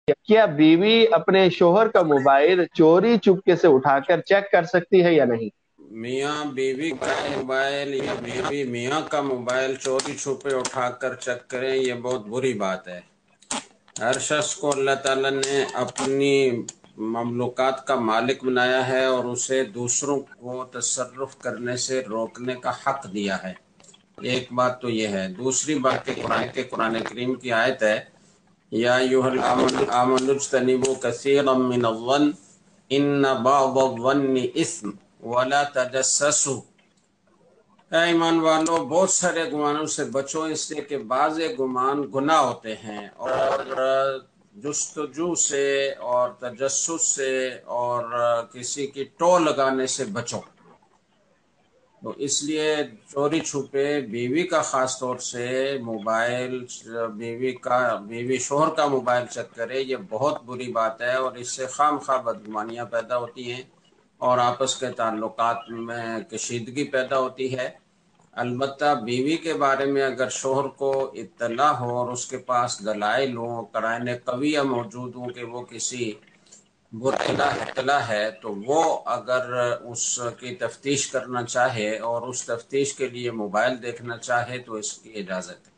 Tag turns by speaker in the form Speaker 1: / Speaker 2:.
Speaker 1: क्या बीवी अपने शोहर का मोबाइल चोरी चुपके से उठाकर चेक कर सकती है या नहीं?
Speaker 2: मियाँ बीवी का मोबाइल या बीवी मियाँ का मोबाइल चोरी छुपे उठाकर चेक करें, ये बहुत बुरी बात है। हर शख्स को अल्लाह ताला ने अपनी ममलूकात का मालिक बनाया है और उसे दूसरों को तसर्रुफ करने से रोकने का हक दिया है। एक बात तो ये है। दूसरी बात कुरान करीम की आयत है, या अय्युहल आमनुज्तनिबू कसीरम मिनज़्ज़न्न इन्न बअज़-ज़न्नि इस्म वला तजस्ससु। ऐ ईमान वालों, बहुत सारे गुमानों से बचो, इसलिए कि बाज़ गुमान गुनाह होते हैं, और जुस्तजू से और तजस्सुस से और किसी की टो लगाने से बचो। तो इसलिए चोरी छुपे बीवी का ख़ास तौर से मोबाइल, बीवी शोहर का मोबाइल चेक करे, ये बहुत बुरी बात है, और इससे खामखा बदगुमानियाँ पैदा होती हैं और आपस के ताल्लुकात में कशीदगी पैदा होती है। अलबत्ता बीवी के बारे में अगर शोहर को इत्तला हो और उसके पास दलाइल हो, कराइने कविया मौजूद हों कि वो किसी बुरा इत्तला है, तो वो अगर उसकी तफ्तीश करना चाहे और उस तफ्तीश के लिए मोबाइल देखना चाहे तो इसकी इजाज़त है।